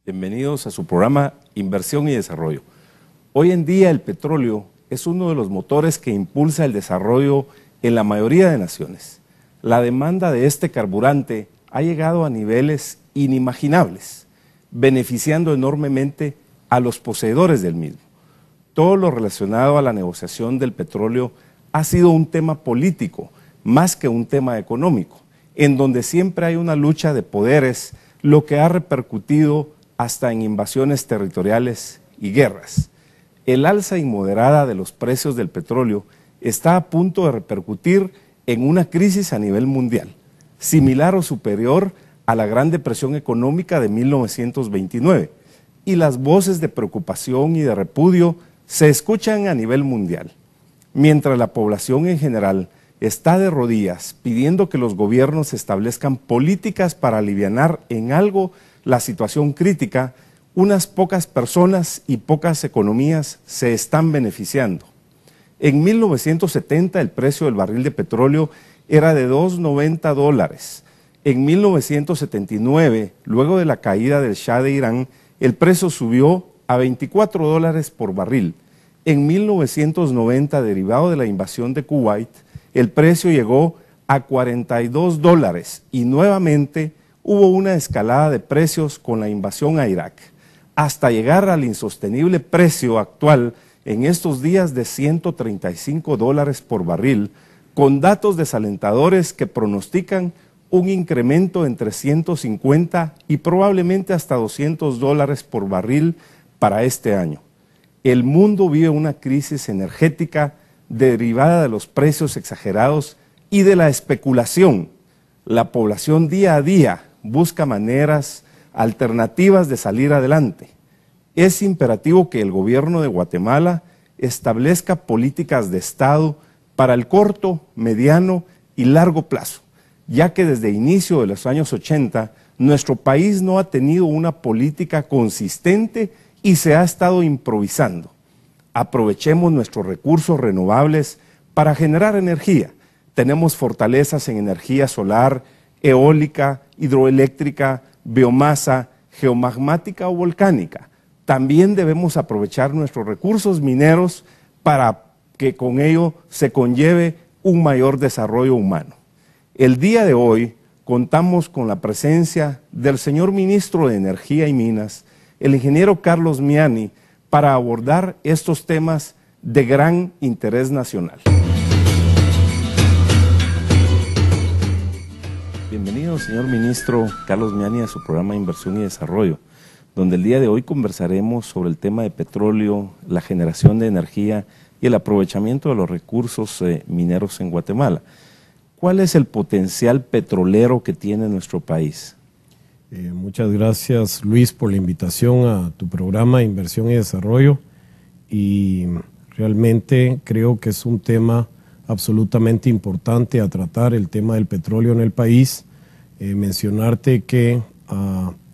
Bienvenidos a su programa Inversión y Desarrollo. Hoy en día el petróleo es uno de los motores que impulsa el desarrollo en la mayoría de naciones. La demanda de este carburante ha llegado a niveles inimaginables, beneficiando enormemente a los poseedores del mismo. Todo lo relacionado a la negociación del petróleo ha sido un tema político, más que un tema económico, en donde siempre hay una lucha de poderes, lo que ha repercutido hasta en invasiones territoriales y guerras. El alza inmoderada de los precios del petróleo está a punto de repercutir en una crisis a nivel mundial, similar o superior a la Gran Depresión Económica de 1929, y las voces de preocupación y de repudio se escuchan a nivel mundial, mientras la población en general está de rodillas pidiendo que los gobiernos establezcan políticas para alivianar en algo la situación crítica. Unas pocas personas y pocas economías se están beneficiando. En 1970 el precio del barril de petróleo era de $2.90. En 1979, luego de la caída del Shah de Irán, el precio subió a $24 por barril. En 1990, derivado de la invasión de Kuwait, el precio llegó a $42 y nuevamente hubo una escalada de precios con la invasión a Irak, hasta llegar al insostenible precio actual en estos días de $135 por barril, con datos desalentadores que pronostican un incremento entre 150 y probablemente hasta $200 por barril para este año. El mundo vive una crisis energética derivada de los precios exagerados y de la especulación. La población día a día busca maneras alternativas de salir adelante. Es imperativo que el gobierno de Guatemala establezca políticas de Estado para el corto, mediano y largo plazo, ya que desde inicio de los años 80 nuestro país no ha tenido una política consistente y se ha estado improvisando. Aprovechemos nuestros recursos renovables para generar energía. Tenemos fortalezas en energía solar, eólica, hidroeléctrica, biomasa, geomagmática o volcánica. También debemos aprovechar nuestros recursos mineros para que con ello se conlleve un mayor desarrollo humano. El día de hoy contamos con la presencia del señor Ministro de Energía y Minas, el ingeniero Carlos Miani, para abordar estos temas de gran interés nacional. Bienvenido, señor Ministro Carlos Miani, a su programa Inversión y Desarrollo, donde el día de hoy conversaremos sobre el tema de petróleo, la generación de energía y el aprovechamiento de los recursos mineros en Guatemala. ¿Cuál es el potencial petrolero que tiene nuestro país? Muchas gracias, Luis, por la invitación a tu programa Inversión y Desarrollo, y realmente creo que es un tema absolutamente importante a tratar, el tema del petróleo en el país. Mencionarte que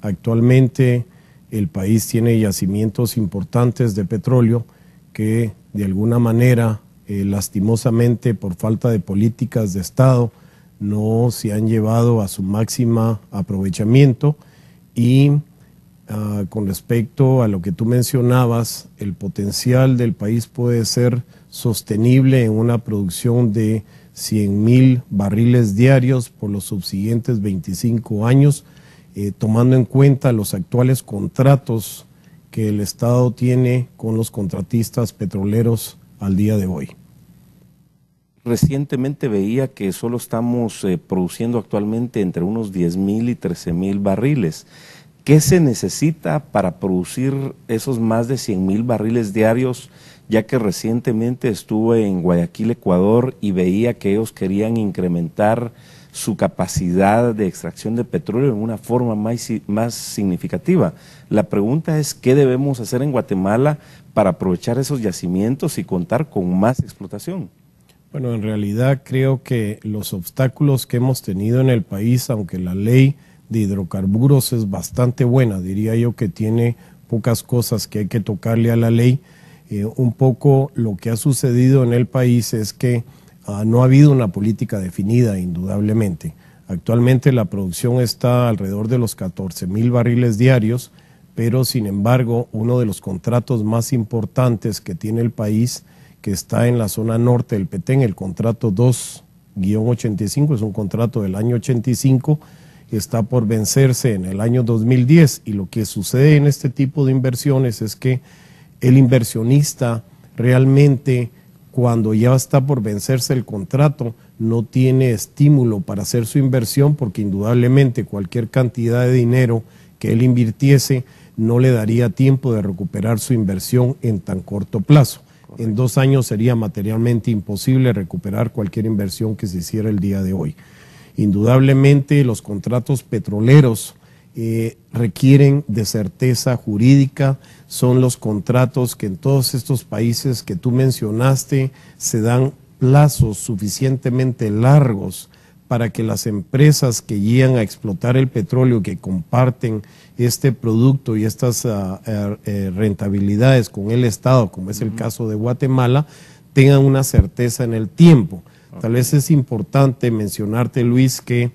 actualmente el país tiene yacimientos importantes de petróleo que de alguna manera, lastimosamente por falta de políticas de Estado, no se han llevado a su máximo aprovechamiento. Y con respecto a lo que tú mencionabas, el potencial del país puede ser sostenible en una producción de 100,000 barriles diarios por los subsiguientes 25 años, tomando en cuenta los actuales contratos que el Estado tiene con los contratistas petroleros al día de hoy. Recientemente veía que solo estamos produciendo actualmente entre unos 10,000 y 13,000 barriles. ¿Qué se necesita para producir esos más de 100,000 barriles diarios? Ya que recientemente estuve en Guayaquil, Ecuador, y veía que ellos querían incrementar su capacidad de extracción de petróleo en una forma más significativa. La pregunta es, ¿qué debemos hacer en Guatemala para aprovechar esos yacimientos y contar con más explotación? Bueno, en realidad creo que los obstáculos que hemos tenido en el país, aunque la ley de hidrocarburos es bastante buena, diría yo que tiene pocas cosas que hay que tocarle a la ley, un poco lo que ha sucedido en el país es que no ha habido una política definida, indudablemente. Actualmente la producción está alrededor de los 14,000 barriles diarios, pero sin embargo uno de los contratos más importantes que tiene el país, que está en la zona norte del Petén, el contrato 2-85, es un contrato del año 85, está por vencerse en el año 2010, y lo que sucede en este tipo de inversiones es que el inversionista realmente, cuando ya está por vencerse el contrato, no tiene estímulo para hacer su inversión, porque indudablemente cualquier cantidad de dinero que él invirtiese no le daría tiempo de recuperar su inversión en tan corto plazo. Correcto. En 2 años sería materialmente imposible recuperar cualquier inversión que se hiciera el día de hoy. Indudablemente los contratos petroleros requieren de certeza jurídica, son los contratos que en todos estos países que tú mencionaste se dan plazos suficientemente largos para que las empresas que llegan a explotar el petróleo, que comparten este producto y estas rentabilidades con el Estado, como es el caso de Guatemala, tengan una certeza en el tiempo. Tal vez es importante mencionarte, Luis, que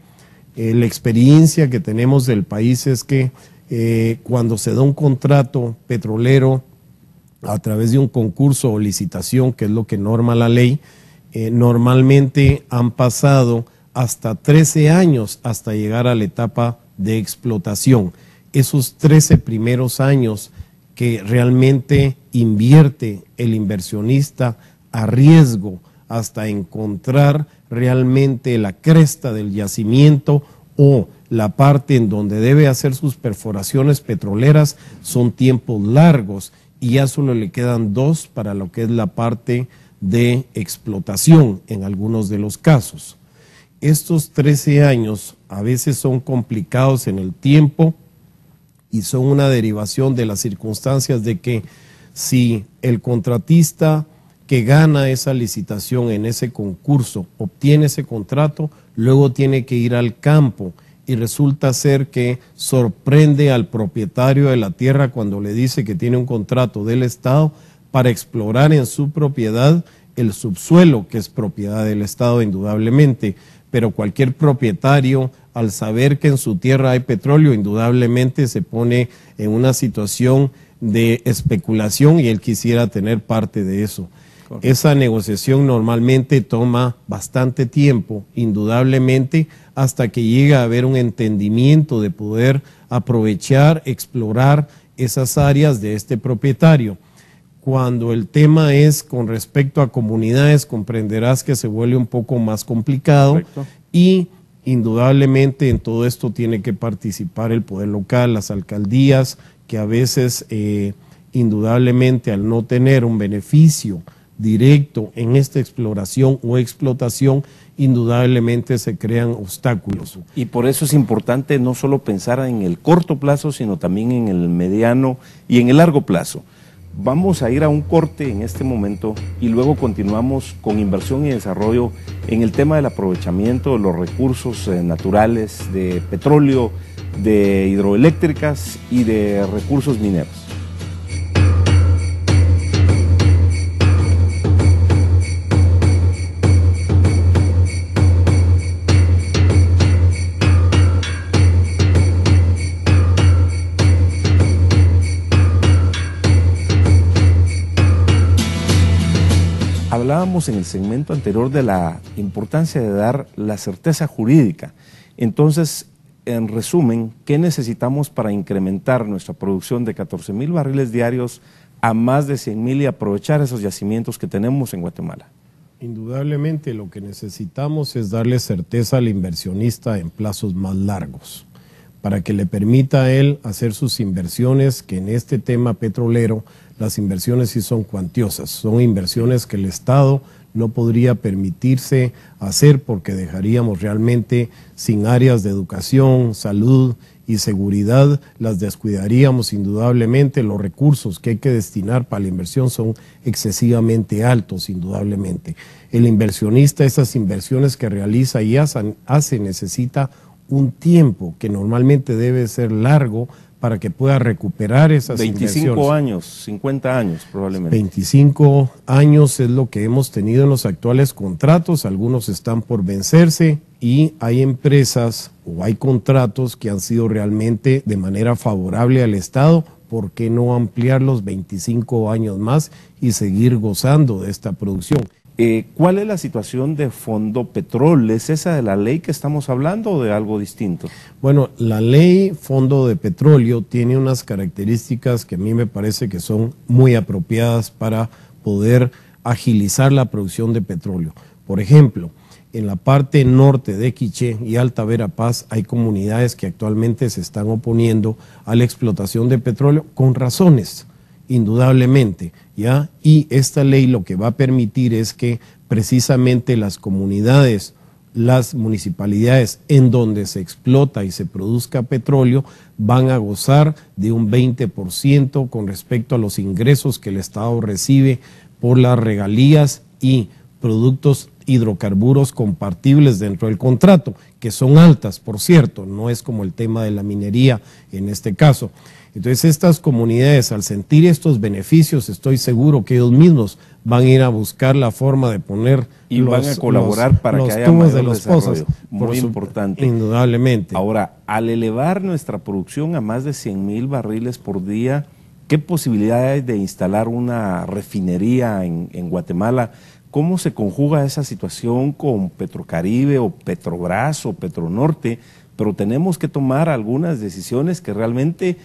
la experiencia que tenemos del país es que cuando se da un contrato petrolero a través de un concurso o licitación, que es lo que norma la ley, normalmente han pasado hasta 13 años hasta llegar a la etapa de explotación. Esos 13 primeros años que realmente invierte el inversionista a riesgo hasta encontrar realmente la cresta del yacimiento o la parte en donde debe hacer sus perforaciones petroleras, son tiempos largos, y ya solo le quedan 2 para lo que es la parte de explotación en algunos de los casos. Estos 13 años a veces son complicados en el tiempo y son una derivación de las circunstancias de que si el contratista que gana esa licitación en ese concurso obtiene ese contrato, luego tiene que ir al campo, y resulta ser que sorprende al propietario de la tierra cuando le dice que tiene un contrato del Estado para explorar en su propiedad el subsuelo, que es propiedad del Estado indudablemente, pero cualquier propietario, al saber que en su tierra hay petróleo, indudablemente se pone en una situación de especulación y él quisiera tener parte de eso. Correcto. Esa negociación normalmente toma bastante tiempo, indudablemente, hasta que llega a haber un entendimiento de poder aprovechar, explorar esas áreas de este propietario. Cuando el tema es con respecto a comunidades, comprenderás que se vuelve un poco más complicado. Correcto. Y indudablemente en todo esto tiene que participar el poder local, las alcaldías, que a veces indudablemente al no tener un beneficio directo en esta exploración o explotación, indudablemente se crean obstáculos. Y por eso es importante no solo pensar en el corto plazo, sino también en el mediano y en el largo plazo. Vamos a ir a un corte en este momento y luego continuamos con inversión y desarrollo en el tema del aprovechamiento de los recursos naturales, de petróleo, de hidroeléctricas y de recursos mineros. Hablábamos en el segmento anterior de la importancia de dar la certeza jurídica. Entonces, en resumen, ¿qué necesitamos para incrementar nuestra producción de 14,000 barriles diarios a más de 100,000 y aprovechar esos yacimientos que tenemos en Guatemala? Indudablemente lo que necesitamos es darle certeza al inversionista en plazos más largos, para que le permita a él hacer sus inversiones, que en este tema petrolero las inversiones sí son cuantiosas, son inversiones que el Estado no podría permitirse hacer porque dejaríamos realmente sin áreas de educación, salud y seguridad, las descuidaríamos indudablemente. Los recursos que hay que destinar para la inversión son excesivamente altos, indudablemente. El inversionista, esas inversiones que realiza y hace necesita un tiempo que normalmente debe ser largo para que pueda recuperar esas 25 inversiones. años, 50 años probablemente. 25 años es lo que hemos tenido en los actuales contratos, algunos están por vencerse y hay empresas o hay contratos que han sido realmente de manera favorable al Estado. ¿Por qué no ampliar los 25 años más y seguir gozando de esta producción? ¿Cuál es la situación de Fondo Petrol? ¿Es esa de la ley que estamos hablando o de algo distinto? Bueno, la ley Fondo de Petróleo tiene unas características que a mí me parece que son muy apropiadas para poder agilizar la producción de petróleo. Por ejemplo, en la parte norte de Quiché y Alta Verapaz hay comunidades que actualmente se están oponiendo a la explotación de petróleo con razones, indudablemente, ¿ya? Y esta ley lo que va a permitir es que precisamente las comunidades, las municipalidades en donde se explota y se produzca petróleo van a gozar de un 20% con respecto a los ingresos que el Estado recibe por las regalías y productos hidrocarburos compartibles dentro del contrato, que son altas, por cierto, no es como el tema de la minería en este caso. Entonces estas comunidades, al sentir estos beneficios, estoy seguro que ellos mismos van a ir a buscar la forma de poner y van a colaborar para que haya tubos de mayor los pozos. desarrollo. Muy importante. Indudablemente. Ahora, al elevar nuestra producción a más de 100,000 barriles por día, ¿qué posibilidad hay de instalar una refinería en Guatemala? ¿Cómo se conjuga esa situación con Petrocaribe o Petrobras o Petronorte? Pero tenemos que tomar algunas decisiones que realmente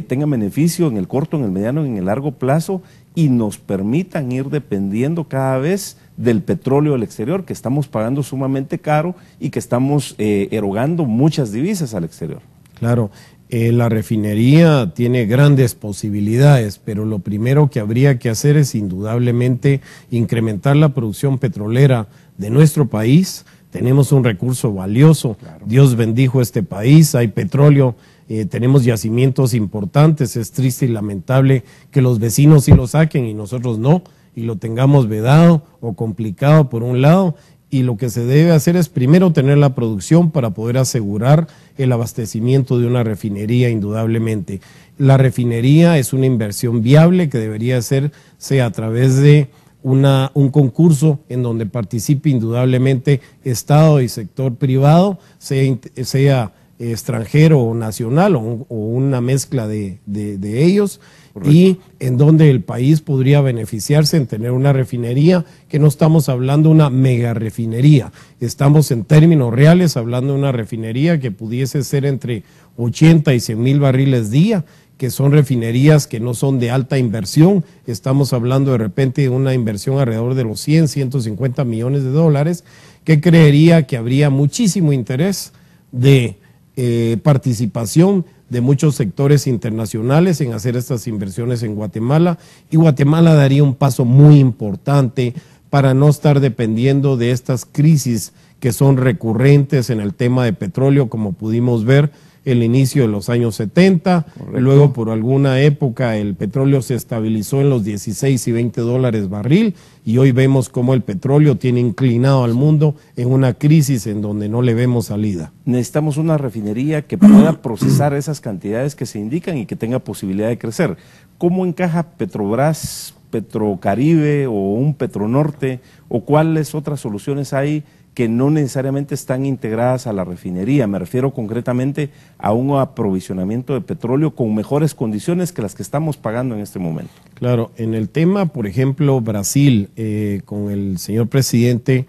tengan beneficio en el corto, en el mediano y en el largo plazo y nos permitan ir dependiendo cada vez del petróleo del exterior, que estamos pagando sumamente caro y que estamos erogando muchas divisas al exterior. Claro, la refinería tiene grandes posibilidades, pero lo primero que habría que hacer es indudablemente incrementar la producción petrolera de nuestro país. Tenemos un recurso valioso, claro. Dios bendijo este país, hay petróleo, tenemos yacimientos importantes, es triste y lamentable que los vecinos sí lo saquen y nosotros no, y lo tengamos vedado o complicado por un lado, y lo que se debe hacer es primero tener la producción para poder asegurar el abastecimiento de una refinería indudablemente. La refinería es una inversión viable que debería hacerse a través de un concurso en donde participe indudablemente Estado y sector privado, sea extranjero o nacional o una mezcla de ellos. Correcto. Y en donde el país podría beneficiarse en tener una refinería, que no estamos hablando de una mega refinería, estamos en términos reales hablando de una refinería que pudiese ser entre 80 y 100,000 barriles día, que son refinerías que no son de alta inversión, estamos hablando de repente de una inversión alrededor de los 100, 150 millones de dólares, que creería que habría muchísimo interés de participación de muchos sectores internacionales en hacer estas inversiones en Guatemala, y Guatemala daría un paso muy importante para no estar dependiendo de estas crisis que son recurrentes en el tema de petróleo, como pudimos ver el inicio de los años 70, correcto. Luego por alguna época el petróleo se estabilizó en los 16 y 20 dólares barril, y hoy vemos cómo el petróleo tiene inclinado al mundo en una crisis en donde no le vemos salida. Necesitamos una refinería que pueda procesar esas cantidades que se indican y que tenga posibilidad de crecer. ¿Cómo encaja Petrobras, Petrocaribe o un Petronorte, o cuáles otras soluciones hay que no necesariamente están integradas a la refinería? Me refiero concretamente a un aprovisionamiento de petróleo con mejores condiciones que las que estamos pagando en este momento. Claro, en el tema, por ejemplo, Brasil, con el señor presidente,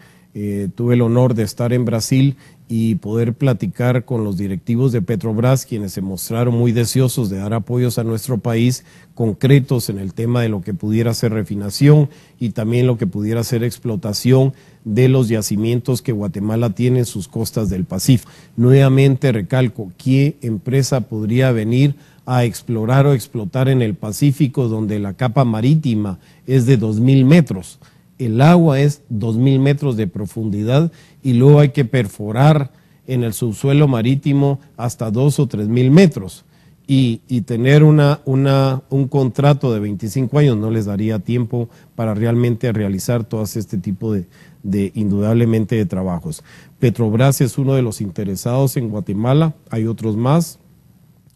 tuve el honor de estar en Brasil y poder platicar con los directivos de Petrobras, quienes se mostraron muy deseosos de dar apoyos a nuestro país, concretos en el tema de lo que pudiera ser refinación y también lo que pudiera ser explotación de los yacimientos que Guatemala tiene en sus costas del Pacífico. Nuevamente recalco, ¿qué empresa podría venir a explorar o explotar en el Pacífico, donde la capa marítima es de 2,000 metros? El agua es 2,000 metros de profundidad y luego hay que perforar en el subsuelo marítimo hasta 2 o 3,000 metros. Y tener un contrato de 25 años no les daría tiempo para realmente realizar todo este tipo de indudablemente de trabajos. Petrobras es uno de los interesados en Guatemala, hay otros más.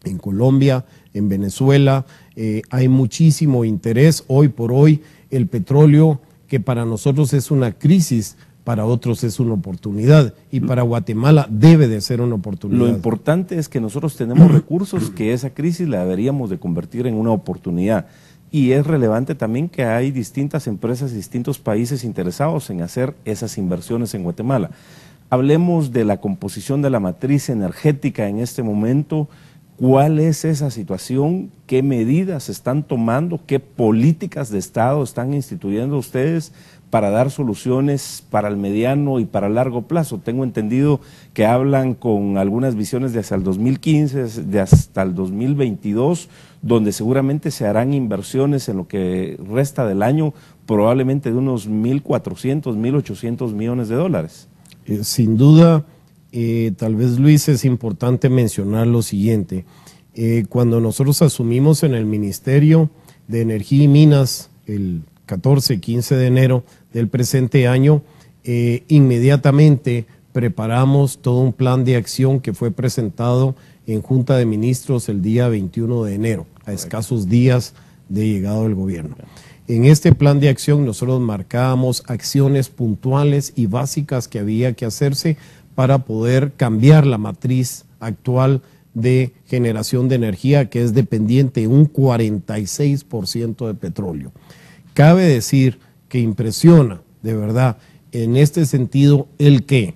en Colombia, en Venezuela. Hay muchísimo interés. Hoy por hoy el petróleo, que para nosotros es una crisis, para otros es una oportunidad, y para Guatemala debe de ser una oportunidad. Lo importante es que nosotros tenemos recursos que esa crisis la deberíamos de convertir en una oportunidad, y es relevante también que hay distintas empresas, distintos países interesados en hacer esas inversiones en Guatemala. Hablemos de la composición de la matriz energética en este momento. ¿Cuál es esa situación? ¿Qué medidas se están tomando? ¿Qué políticas de Estado están instituyendo ustedes para dar soluciones para el mediano y para el largo plazo? Tengo entendido que hablan con algunas visiones de hasta el 2015, de hasta el 2022, donde seguramente se harán inversiones en lo que resta del año, probablemente de unos 1.400, 1.800 millones de dólares. Sin duda, tal vez, Luis, es importante mencionar lo siguiente. Cuando nosotros asumimos en el Ministerio de Energía y Minas el 14-15 de enero del presente año, inmediatamente preparamos todo un plan de acción que fue presentado en Junta de Ministros el día 21 de enero, a escasos días de llegado del gobierno. En este plan de acción nosotros marcábamos acciones puntuales y básicas que había que hacerse para poder cambiar la matriz actual de generación de energía, que es dependiente un 46% de petróleo. Cabe decir que impresiona, de verdad, en este sentido, el que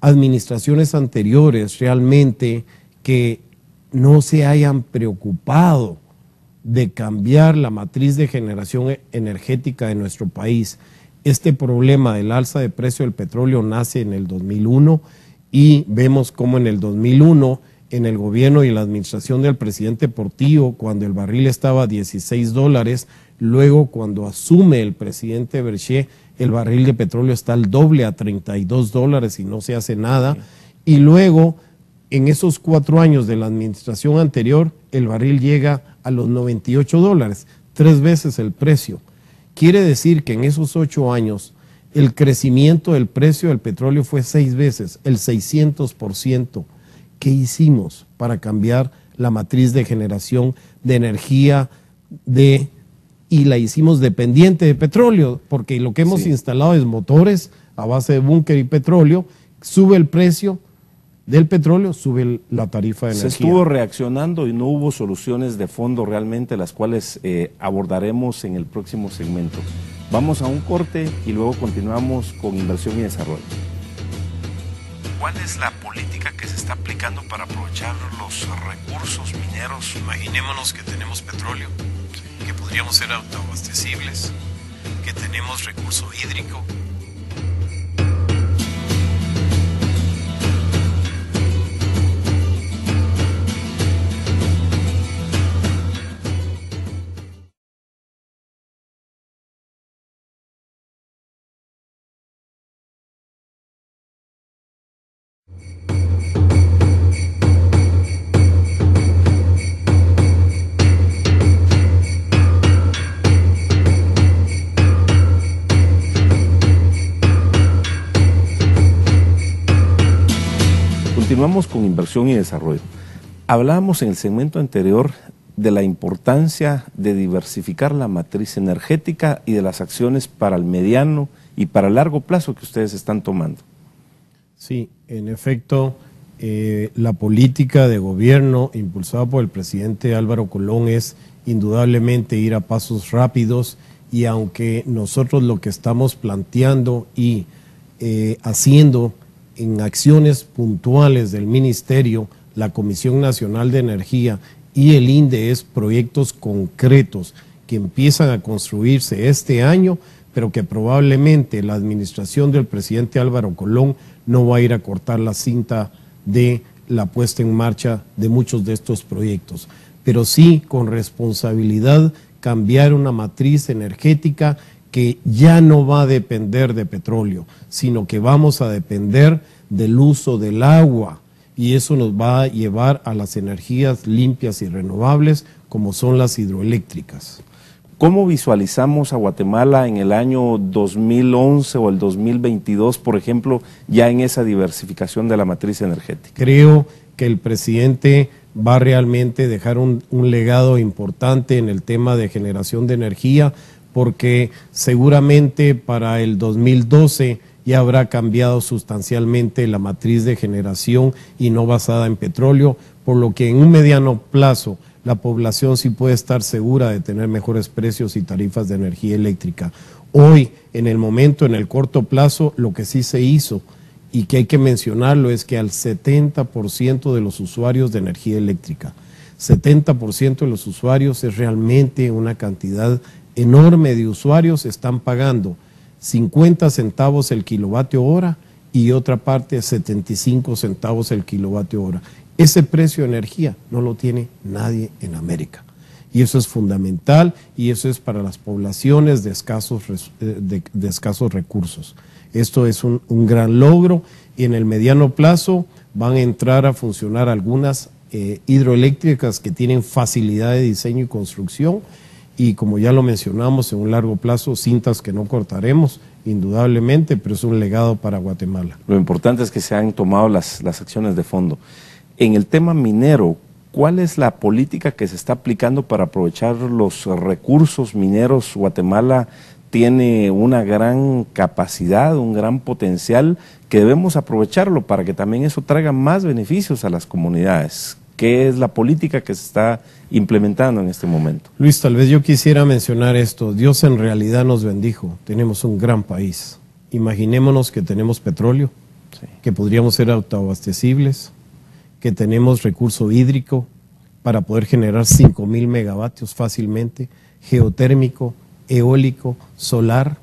administraciones anteriores realmente que no se hayan preocupado de cambiar la matriz de generación energética de nuestro país. Este problema del alza de precio del petróleo nace en el 2001 y vemos cómo en el 2001, en el gobierno y la administración del presidente Portillo, cuando el barril estaba a $16, luego cuando asume el presidente Berché, el barril de petróleo está al doble, a $32 y no se hace nada. Y luego, en esos 4 años de la administración anterior, el barril llega a los $98, 3 veces el precio. Quiere decir que en esos 8 años el crecimiento del precio del petróleo fue 6 veces, el 600%. ¿Qué hicimos para cambiar la matriz de generación de energía y la hicimos dependiente de petróleo? Porque lo que hemos instalado es motores a base de búnker y petróleo, sube el precio del petróleo, sube la tarifa de energía. Se estuvo reaccionando y no hubo soluciones de fondo realmente, las cuales abordaremos en el próximo segmento. Vamos a un corte y luego continuamos con inversión y desarrollo. ¿Cuál es la política que se está aplicando para aprovechar los recursos mineros? Imaginémonos que tenemos petróleo, que podríamos ser autoabastecibles, que tenemos recurso hídrico. Continuamos con inversión y desarrollo. Hablábamos en el segmento anterior de la importancia de diversificar la matriz energética y de las acciones para el mediano y para el largo plazo que ustedes están tomando. Sí, en efecto, la política de gobierno impulsada por el presidente Álvaro Colón es indudablemente ir a pasos rápidos, y aunque nosotros lo que estamos planteando y haciendo en acciones puntuales del Ministerio, la Comisión Nacional de Energía y el INDE, es proyectos concretos que empiezan a construirse este año, pero que probablemente la administración del presidente Álvaro Colón no va a ir a cortar la cinta de la puesta en marcha de muchos de estos proyectos, pero sí con responsabilidad cambiar una matriz energética que ya no va a depender de petróleo, sino que vamos a depender del uso del agua, y eso nos va a llevar a las energías limpias y renovables como son las hidroeléctricas. ¿Cómo visualizamos a Guatemala en el año 2011 o el 2022, por ejemplo, ya en esa diversificación de la matriz energética? Creo que el presidente va a realmente dejar un legado importante en el tema de generación de energía, porque seguramente para el 2012 ya habrá cambiado sustancialmente la matriz de generación y no basada en petróleo, por lo que en un mediano plazo la población sí puede estar segura de tener mejores precios y tarifas de energía eléctrica. Hoy, en el momento, en el corto plazo, lo que sí se hizo y que hay que mencionarlo es que al 70% de los usuarios de energía eléctrica, 70% de los usuarios es realmente una cantidad enorme de usuarios, están pagando 50 centavos el kilovatio hora y otra parte 75 centavos el kilovatio hora. Ese precio de energía no lo tiene nadie en América. Y eso es fundamental y eso es para las poblaciones de escasos recursos. Esto es un gran logro y en el mediano plazo van a entrar a funcionar algunas hidroeléctricas que tienen facilidad de diseño y construcción y como ya lo mencionamos en un largo plazo, cintas que no cortaremos indudablemente, pero es un legado para Guatemala. Lo importante es que se han tomado las acciones de fondo. En el tema minero, ¿cuál es la política que se está aplicando para aprovechar los recursos mineros? Guatemala tiene una gran capacidad, un gran potencial que debemos aprovecharlo para que también eso traiga más beneficios a las comunidades. ¿Qué es la política que se está implementando en este momento? Luis, tal vez yo quisiera mencionar esto. Dios en realidad nos bendijo. Tenemos un gran país. Imaginémonos que tenemos petróleo, sí, que podríamos ser autoabastecibles, que tenemos recurso hídrico para poder generar 5,000 megavatios fácilmente, geotérmico, eólico, solar.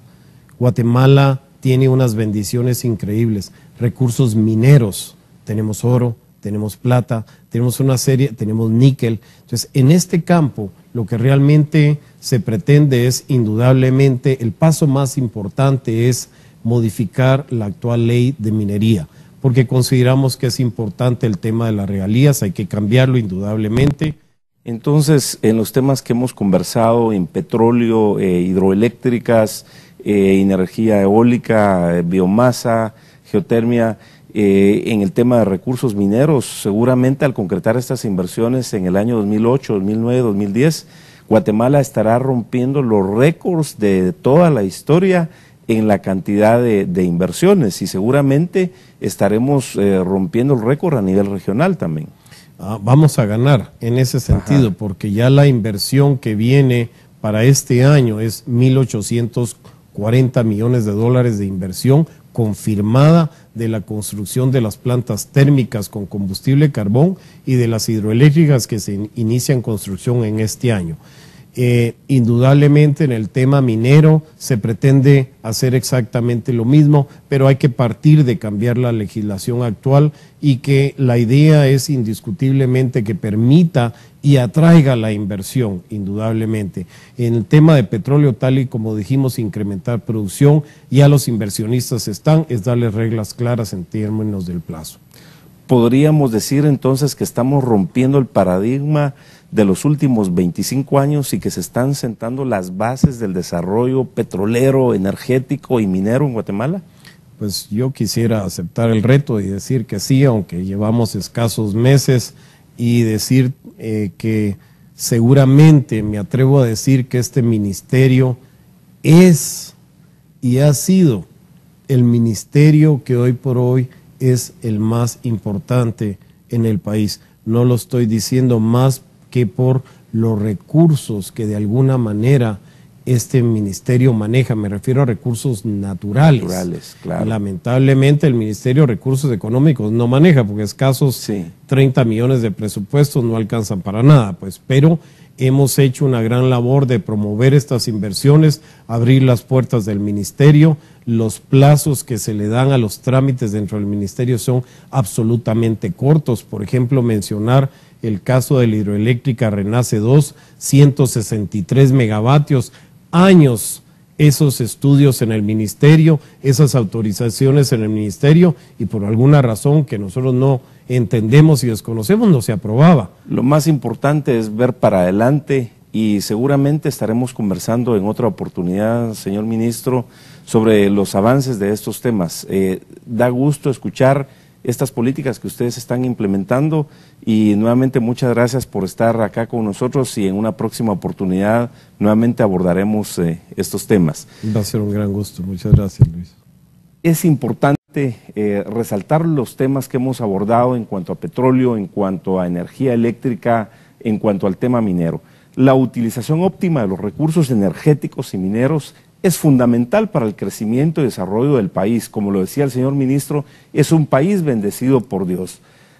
Guatemala tiene unas bendiciones increíbles, recursos mineros, tenemos oro, tenemos plata, tenemos una serie, tenemos níquel. Entonces, en este campo, lo que realmente se pretende es, indudablemente, el paso más importante es modificar la actual ley de minería, porque consideramos que es importante el tema de las regalías, hay que cambiarlo indudablemente. Entonces, en los temas que hemos conversado, en petróleo, hidroeléctricas, energía eólica, biomasa, geotermia, en el tema de recursos mineros, seguramente al concretar estas inversiones en el año 2008, 2009, 2010, Guatemala estará rompiendo los récords de toda la historia en la cantidad de inversiones y seguramente estaremos rompiendo el récord a nivel regional también. Vamos a ganar en ese sentido, ajá, porque ya la inversión que viene para este año es 1.840 millones de dólares de inversión confirmada de la construcción de las plantas térmicas con combustible carbón y de las hidroeléctricas que se inician construcción en este año. Indudablemente en el tema minero se pretende hacer exactamente lo mismo, pero hay que partir de cambiar la legislación actual y que la idea es indiscutiblemente que permita y atraiga la inversión, indudablemente. En el tema de petróleo, tal y como dijimos, incrementar producción, ya los inversionistas están, es darles reglas claras en términos del plazo. ¿Podríamos decir entonces que estamos rompiendo el paradigma de los últimos 25 años y que se están sentando las bases del desarrollo petrolero, energético y minero en Guatemala? Pues yo quisiera aceptar el reto y decir que sí, aunque llevamos escasos meses, y decir que seguramente me atrevo a decir que este ministerio es y ha sido el ministerio que hoy por hoy es el más importante en el país. No lo estoy diciendo más que por los recursos que de alguna manera este ministerio maneja, me refiero a recursos naturales. Claro. Lamentablemente el Ministerio de Recursos Económicos no maneja, porque escasos sí, 30 millones de presupuestos no alcanzan para nada, pues, pero hemos hecho una gran labor de promover estas inversiones, abrir las puertas del ministerio. Los plazos que se le dan a los trámites dentro del ministerio son absolutamente cortos. Por ejemplo, mencionar el caso de la hidroeléctrica Renace 2, 163 megavatios, años esos estudios en el ministerio, esas autorizaciones en el ministerio, y por alguna razón que nosotros no entendemos y desconocemos, no se aprobaba. Lo más importante es ver para adelante y seguramente estaremos conversando en otra oportunidad, señor ministro, sobre los avances de estos temas. Da gusto escuchar estas políticas que ustedes están implementando, y nuevamente muchas gracias por estar acá con nosotros, y en una próxima oportunidad nuevamente abordaremos estos temas. Va a ser un gran gusto. Muchas gracias, Luis. Es importante resaltar los temas que hemos abordado en cuanto a petróleo, en cuanto a energía eléctrica, en cuanto al tema minero. La utilización óptima de los recursos energéticos y mineros es fundamental para el crecimiento y desarrollo del país. Como lo decía el señor ministro, es un país bendecido por Dios.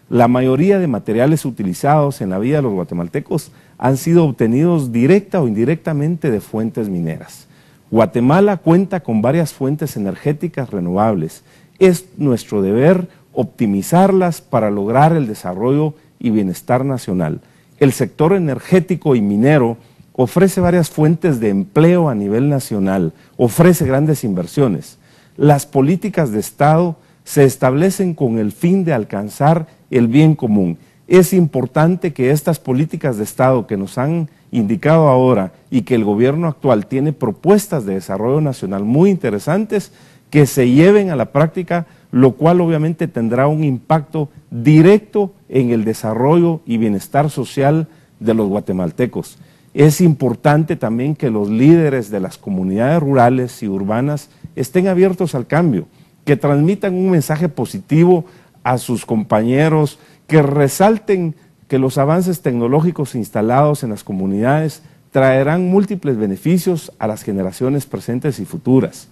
La mayoría de materiales utilizados en la vida de los guatemaltecos han sido obtenidos directa o indirectamente de fuentes mineras. Guatemala cuenta con varias fuentes energéticas renovables. Es nuestro deber optimizarlas para lograr el desarrollo y bienestar nacional. El sector energético y minero ofrece varias fuentes de empleo a nivel nacional, ofrece grandes inversiones. Las políticas de Estado se establecen con el fin de alcanzar el bien común. Es importante que estas políticas de Estado que nos han indicado ahora y que el gobierno actual tiene propuestas de desarrollo nacional muy interesantes, que se lleven a la práctica, lo cual obviamente tendrá un impacto directo en el desarrollo y bienestar social de los guatemaltecos. Es importante también que los líderes de las comunidades rurales y urbanas estén abiertos al cambio, que transmitan un mensaje positivo a sus compañeros, que resalten que los avances tecnológicos instalados en las comunidades traerán múltiples beneficios a las generaciones presentes y futuras.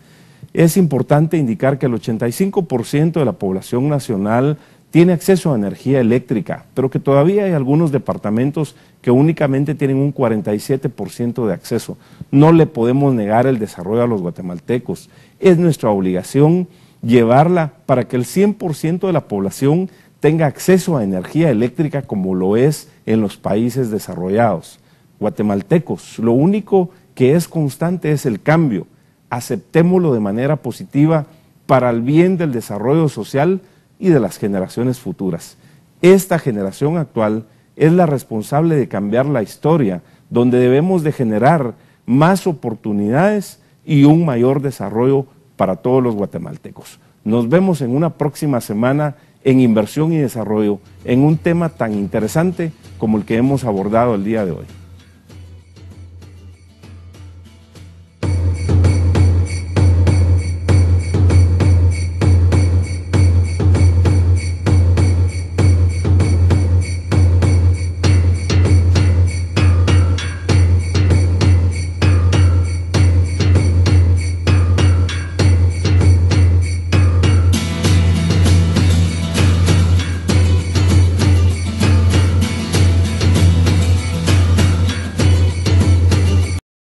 Es importante indicar que el 85% de la población nacional tiene acceso a energía eléctrica, pero que todavía hay algunos departamentos que únicamente tienen un 47% de acceso. No le podemos negar el desarrollo a los guatemaltecos. Es nuestra obligación llevarla para que el 100% de la población tenga acceso a energía eléctrica como lo es en los países desarrollados. Guatemaltecos, lo único que es constante es el cambio. Aceptémoslo de manera positiva para el bien del desarrollo social y de las generaciones futuras. Esta generación actual es la responsable de cambiar la historia, donde debemos de generar más oportunidades y un mayor desarrollo para todos los guatemaltecos. Nos vemos en una próxima semana en Inversión y Desarrollo, en un tema tan interesante como el que hemos abordado el día de hoy.